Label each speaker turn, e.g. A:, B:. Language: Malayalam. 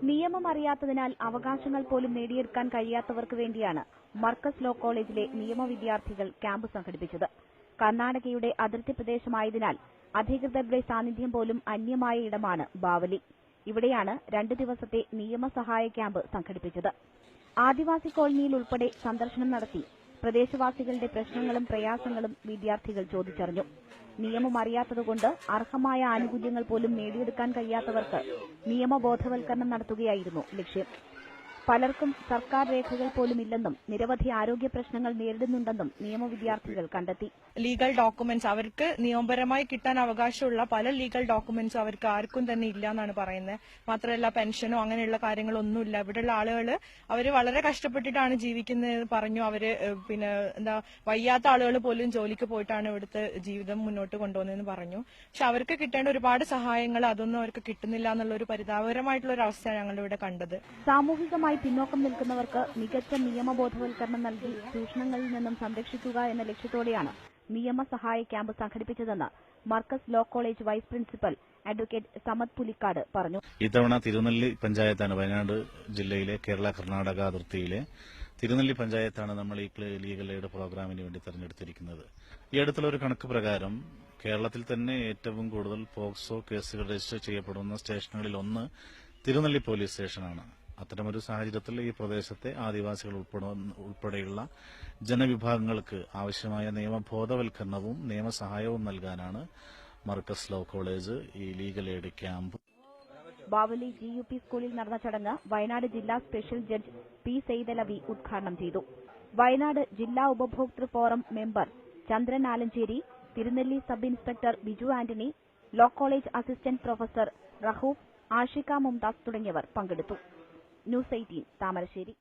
A: നിയമം അറിയാത്തതിനാൽ അവകാശങ്ങൾ പോലും നേടിയെടുക്കാൻ കഴിയാത്തവർക്ക് വേണ്ടിയാണ് മർക്കസ് ലോ കോളേജിലെ നിയമ വിദ്യാർത്ഥികൾ ക്യാമ്പ് സംഘടിപ്പിച്ചത്. കർണാടകയുടെ അതിർത്തി പ്രദേശമായതിനാൽ അധികൃതരുടെ സാന്നിധ്യം പോലും അന്യമായ ഇടമാണ് ബാവലി. ഇവിടെയാണ് 2 ദിവസത്തെ നിയമസഹായ ക്യാമ്പ് സംഘടിപ്പിച്ചത്. ആദിവാസി കോളനിയിൽ ഉൾപ്പെടെ സന്ദർശനം നടത്തി പ്രദേശവാസികളുടെ പ്രശ്നങ്ങളും പ്രയാസങ്ങളും വിദ്യാർത്ഥികൾ ചോദിച്ചറിഞ്ഞു. നിയമം അറിയാത്തതുകൊണ്ട് അർഹമായ ആനുകൂല്യങ്ങൾ പോലും നേടിയെടുക്കാൻ കഴിയാത്തവർക്ക് നിയമബോധവൽക്കരണം നടത്തുകയായിരുന്നു ലക്ഷ്യം. പലർക്കും സർക്കാർ രേഖകൾ പോലും ഇല്ലെന്നും നിരവധി ആരോഗ്യ പ്രശ്നങ്ങൾ നേരിടുന്നുണ്ടെന്നും നിയമവിദ്യാർത്ഥികൾ കണ്ടെത്തി.
B: ലീഗൽ ഡോക്യുമെന്റ്സ് അവർക്ക് നിയമപരമായി കിട്ടാൻ അവകാശമുള്ള പല ലീഗൽ ഡോക്യുമെന്റ്സും അവർക്ക് ആർക്കും തന്നെ ഇല്ല എന്നാണ് പറയുന്നത്. മാത്രമല്ല പെൻഷനോ അങ്ങനെയുള്ള കാര്യങ്ങളൊന്നുമില്ല. ഇവിടെയുള്ള ആളുകൾ അവർ വളരെ കഷ്ടപ്പെട്ടിട്ടാണ് ജീവിക്കുന്നത് പറഞ്ഞു. അവര് വയ്യാത്ത ആളുകൾ പോലും ജോലിക്ക് പോയിട്ടാണ് ഇവിടുത്തെ ജീവിതം മുന്നോട്ട് കൊണ്ടുപോകുന്നതെന്ന് പറഞ്ഞു. പക്ഷെ അവർക്ക് കിട്ടേണ്ട ഒരുപാട് സഹായങ്ങൾ അതൊന്നും അവർക്ക് കിട്ടുന്നില്ല എന്നുള്ള ഒരു പരിതാപകരമായിട്ടുള്ള ഒരു അവസ്ഥയാണ് ഞങ്ങളുടെ ഇവിടെ കണ്ടത്.
A: സാമൂഹികമായി പിന്നോക്കം നിൽക്കുന്നവർക്ക് മികച്ച നിയമബോധവൽക്കരണം നൽകി ചൂഷണങ്ങളിൽ നിന്നും സംരക്ഷിക്കുക എന്ന ലക്ഷ്യത്തോടെയാണ് നിയമസഹായ ക്യാമ്പ് സംഘടിപ്പിച്ചതെന്ന് Markaz law college vice principal advocate Samad Pulikkad പറഞ്ഞു.
C: ഇത്തവണ തിരുനെല്ലി പഞ്ചായത്താണ് വയനാട് ജില്ലയിലെ കേരള കർണാടക അതിർത്തിയിലെ തിരുനെല്ലി പഞ്ചായത്താണ് നമ്മൾ ഈ ലീഗൽ എയ്ഡ് പ്രോഗ്രാമിന് വേണ്ടി തെരഞ്ഞെടുത്തിരിക്കുന്നത്. ഈ അടുത്തുള്ള ഒരു കണക്ക് പ്രകാരം കേരളത്തിൽ തന്നെ ഏറ്റവും കൂടുതൽ പോക്സോ കേസുകൾ രജിസ്റ്റർ ചെയ്യപ്പെടുന്ന സ്റ്റേഷനുകളിൽ ഒന്ന് തിരുനെല്ലി പോലീസ് സ്റ്റേഷനാണ്. അത്തരമൊരു സാഹചര്യത്തിൽ ഈ പ്രദേശത്തെ ആദിവാസികൾ ഉൾപ്പെടെയുള്ള ജനവിഭാഗങ്ങൾക്ക് ആവശ്യമായ നിയമബോധവൽക്കരണവും നിയമസഹായവും നൽകാനാണ് മർക്കസ് ലോ കോളേജ് ഈ legal aid camp.
A: Bavali GUP സ്കൂളിൽ നടന്ന ചടങ്ങ് വയനാട് ജില്ലാ സ്പെഷ്യൽ ജഡ്ജ് P. സെയ്തലവി ഉദ്ഘാടനം ചെയ്തു. വയനാട് ജില്ലാ ഉപഭോക്തൃ forum member Chandran Alancheri, Thirunelli sub inspector Biju Antony, law college assistant professor Raoof, Ashika Mumtaz തുടങ്ങിയവർ പങ്കെടുത്തു. ന്യൂസ് 18 താമരശ്ശേരി.